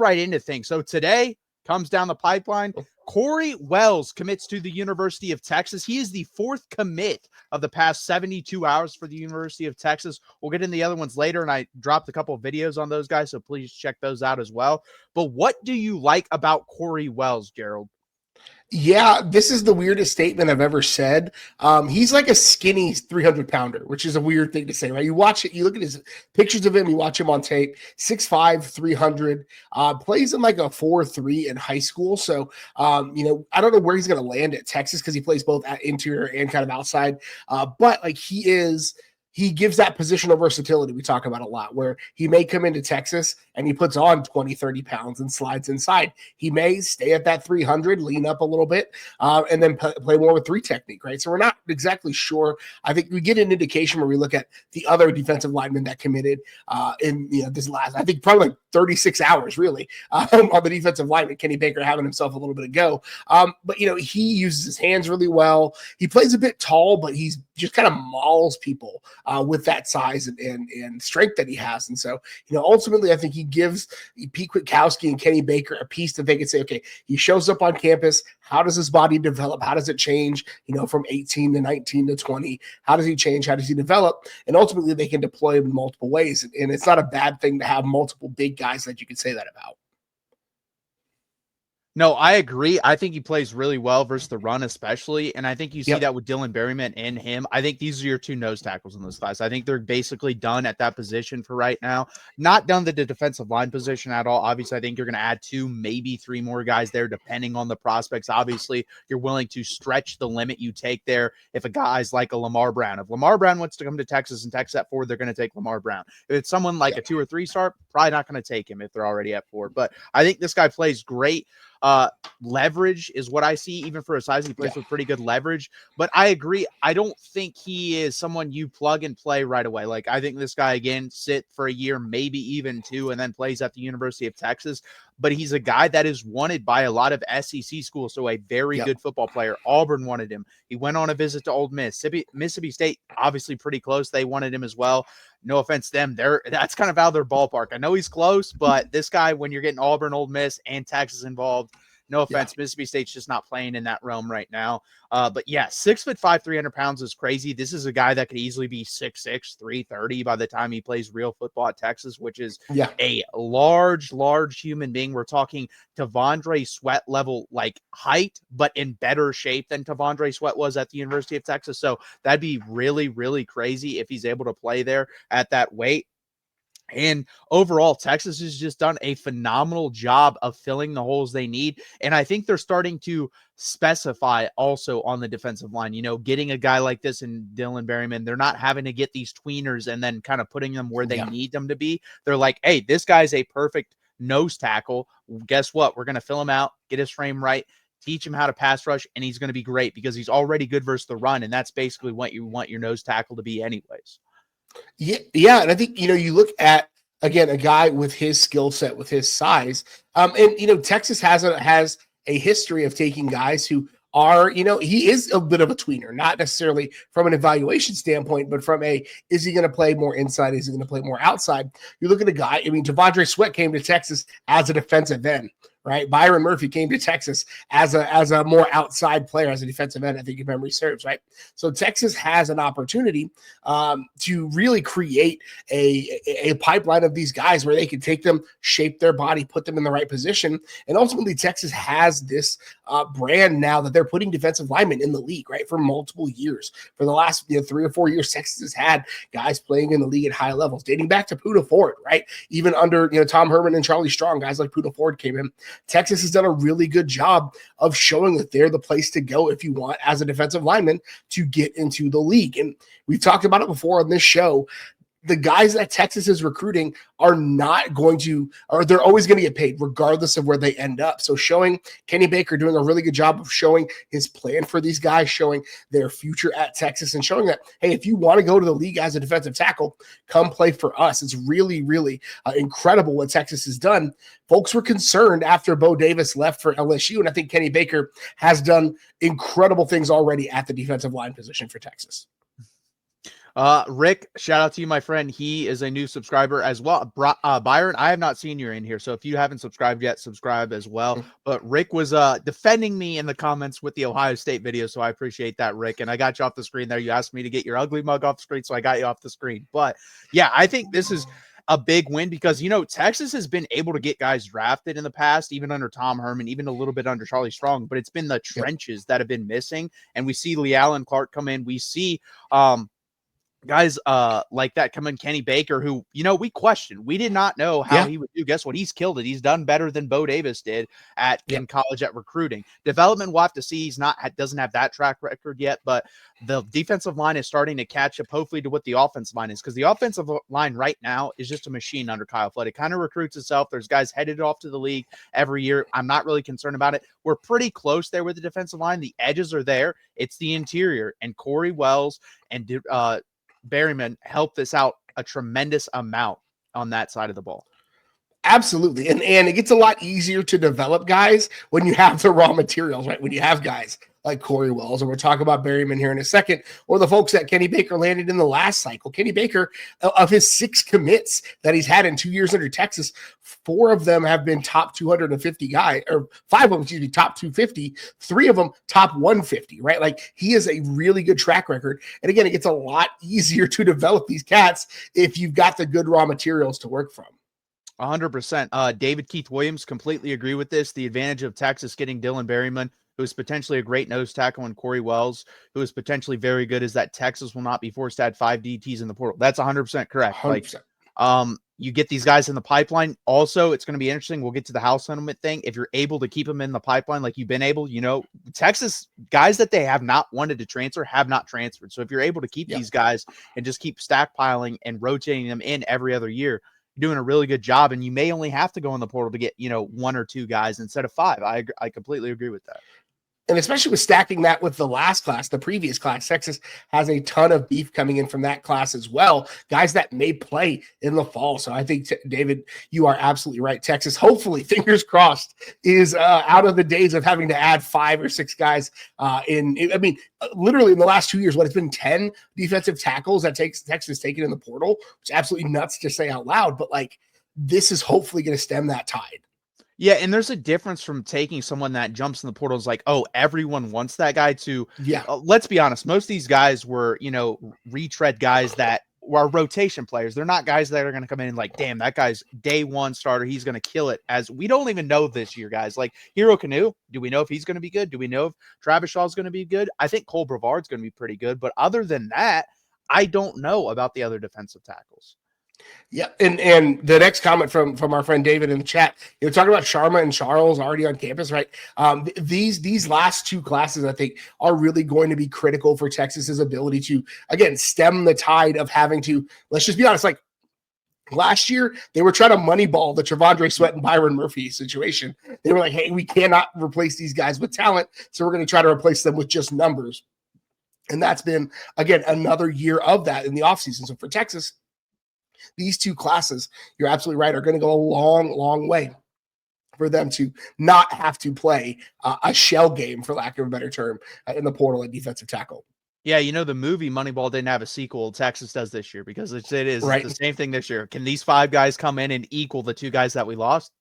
right into things. So today comes down the pipeline. Corey Wells commits to the University of Texas. He is the fourth commit of the past 72 hours for the University of Texas. We'll get in the other ones later, and I dropped a couple of videos on those guys, so please check those out as well. But what do you like about Corey Wells, Gerald? Yeah, this is the weirdest statement I've ever said. He's like a skinny 300-pounder, which is a weird thing to say, right? You watch it, you look at his pictures of him, you watch him on tape, 6'5", 300, plays in like a 4.3 in high school. So, I don't know where he's going to land at Texas because he plays both at interior and kind of outside. But like he gives that positional versatility we talk about a lot, where he may come into Texas and he puts on 20, 30 pounds and slides inside. He may stay at that 300, lean up a little bit, and then play more with 3 technique, right? So we're not exactly sure. I think we get an indication where we look at the other defensive linemen that committed in this last, I think probably like 36 hours really on the defensive lineman. Kenny Baker having himself a little bit of go. But he uses his hands really well. He plays a bit tall, but he's just kind of mauls people with that size and strength that he has. And so, ultimately I think he gives Pete Kwiatkowski and Kenny Baker a piece that they can say, okay, he shows up on campus. How does his body develop? How does it change, from 18 to 19 to 20? How does he change? How does he develop? And ultimately they can deploy him in multiple ways. And it's not a bad thing to have multiple big guys that you can say that about. No, I agree. I think he plays really well versus the run, especially. And I think you see that with Dylan Berryman and him. I think these are your 2 nose tackles in this class. I think they're basically done at that position for right now. Not done the defensive line position at all. Obviously, I think you're going to add 2, maybe 3 more guys there, depending on the prospects. Obviously, you're willing to stretch the limit you take there if a guy's like a Lamar Brown. If Lamar Brown wants to come to Texas and Texas at 4, they're going to take Lamar Brown. If it's someone like a 2 or 3 star, probably not going to take him if they're already at 4. But I think this guy plays great. Leverage is what I see. Even for his size, he plays with pretty good leverage. But I agree. I don't think he is someone you plug and play right away. Like, I think this guy, again, sit for a year, maybe even 2, and then plays at the University of Texas. But he's a guy that is wanted by a lot of SEC schools, so a very good football player. Auburn wanted him. He went on a visit to Ole Miss. Mississippi State, obviously pretty close. They wanted him as well. No offense to them. That's kind of out of their ballpark. I know he's close, but this guy, when you're getting Auburn, Ole Miss, and Texas involved, no offense, Mississippi State's just not playing in that realm right now. But yeah, 6'5", 300 pounds is crazy. This is a guy that could easily be 6'6", 330 by the time he plays real football at Texas, which is a large human being. We're talking T'Vondre Sweat level like height, but in better shape than T'Vondre Sweat was at the University of Texas. So that'd be really, really crazy if he's able to play there at that weight. And overall, Texas has just done a phenomenal job of filling the holes they need. And I think they're starting to specify also on the defensive line, getting a guy like this in Dylan Berryman. They're not having to get these tweeners and then kind of putting them where they need them to be. They're like, hey, this guy's a perfect nose tackle. Guess what? We're going to fill him out, get his frame right, teach him how to pass rush, and he's going to be great because he's already good versus the run. And that's basically what you want your nose tackle to be anyways. Yeah, and I think you look at again a guy with his skill set, with his size, and Texas has a history of taking guys who are he is a bit of a tweener, not necessarily from an evaluation standpoint, but from is he going to play more inside? Is he going to play more outside? You look at a guy. I mean, T'Vondre Sweat came to Texas as a defensive end. Right, Byron Murphy came to Texas as a more outside player, as a defensive end. I think if memory serves, right. So Texas has an opportunity to really create a pipeline of these guys where they can take them, shape their body, put them in the right position, and ultimately Texas has this brand now that they're putting defensive linemen in the league, right, for multiple years. For the last 3 or 4 years, Texas has had guys playing in the league at high levels, dating back to Poona Ford, right. Even under Tom Herman and Charlie Strong, guys like Poona Ford came in. Texas has done a really good job of showing that they're the place to go if you want as a defensive lineman to get into the league. And we've talked about it before on this show. The guys that Texas is recruiting are not going to, or they're always going to get paid regardless of where they end up. So showing Kenny Baker doing a really good job of showing his plan for these guys, showing their future at Texas, and showing that, hey, if you want to go to the league as a defensive tackle, come play for us. It's really, really incredible what Texas has done. Folks were concerned after Bo Davis left for LSU, and I think Kenny Baker has done incredible things already at the defensive line position for Texas. Rick, shout out to you, my friend. He is a new subscriber as well. Byron, I have not seen you in here, so if you haven't subscribed yet, subscribe as well. But Rick was defending me in the comments with the Ohio State video, so I appreciate that, Rick. And I got you off the screen there. You asked me to get your ugly mug off the screen, so I got you off the screen. But yeah, I think this is a big win because, Texas has been able to get guys drafted in the past, even under Tom Herman, even a little bit under Charlie Strong, but it's been the trenches that have been missing. And we see Lee Allen Clark come in. We see guys like that come in, Kenny Baker, who, we questioned. We did not know how he would do. Guess what? He's killed it. He's done better than Bo Davis did in college at recruiting. Development, we'll have to see. Doesn't have that track record yet, but the defensive line is starting to catch up, hopefully, to what the offensive line is, because the offensive line right now is just a machine under Kyle Flood. It kind of recruits itself. There's guys headed off to the league every year. I'm not really concerned about it. We're pretty close there with the defensive line. The edges are there. It's the interior, and Corey Wells and Berryman helped this out a tremendous amount on that side of the ball. Absolutely. And it gets a lot easier to develop guys when you have the raw materials, right? When you have guys like Corey Wells, and we'll talk about Berryman here in a second, or the folks that Kenny Baker landed in the last cycle. Kenny Baker, of his 6 commits that he's had in 2 years under Texas, 4 of them have been top 250 guys, or 5 of them, top 250, 3 of them top 150, right? Like, he has a really good track record. And again, it gets a lot easier to develop these cats if you've got the good raw materials to work from. 100%. David Keith Williams, completely agree with this. The advantage of Texas getting Dylan Berryman, who is potentially a great nose tackle, and Corey Wells, who is potentially very good, is that Texas will not be forced to add 5 DTs in the portal. That's 100% correct. 100%. You get these guys in the pipeline. Also, it's going to be interesting. We'll get to the house settlement thing. If you're able to keep them in the pipeline like you've been able, Texas guys that they have not wanted to transfer have not transferred. So if you're able to keep these guys and just keep stockpiling and rotating them in every other year, doing a really good job, and you may only have to go in the portal to get 1 or 2 guys instead of 5. I completely agree with that. And especially with stacking that with the last class, the previous class, Texas has a ton of beef coming in from that class as well. Guys that may play in the fall. So I think, David, you are absolutely right. Texas, hopefully, fingers crossed, is out of the days of having to add 5 or 6 guys literally in the last 2 years, it's been 10 defensive tackles that Texas taken in the portal, which is absolutely nuts to say out loud. But this is hopefully going to stem that tide. Yeah, and there's a difference from taking someone that jumps in the portal is like, oh, everyone wants that guy, to, let's be honest, most of these guys were, retread guys that were rotation players. They're not guys that are going to come in and like, damn, that guy's day 1 starter. He's going to kill it. As we don't even know this year, guys. Like Hero Canoe, do we know if he's going to be good? Do we know if Travis Shaw's going to be good? I think Cole Brevard's going to be pretty good. But other than that, I don't know about the other defensive tackles. Yeah, and the next comment from our friend David in the chat, talking about Sharma and Charles already on campus, right? These last 2 classes, I think, are really going to be critical for Texas's ability to, again, stem the tide of having to, let's just be honest, like last year, they were trying to moneyball the Trevondre Sweat and Byron Murphy situation. They were like, hey, we cannot replace these guys with talent, so we're going to try to replace them with just numbers. And that's been, again, another year of that in the offseason. So for Texas, these 2 classes, you're absolutely right, are going to go a long, long way for them to not have to play a shell game, for lack of a better term, in the portal at defensive tackle. Yeah, the movie Moneyball didn't have a sequel. Texas does this year because it is the same thing this year. Can these 5 guys come in and equal the 2 guys that we lost?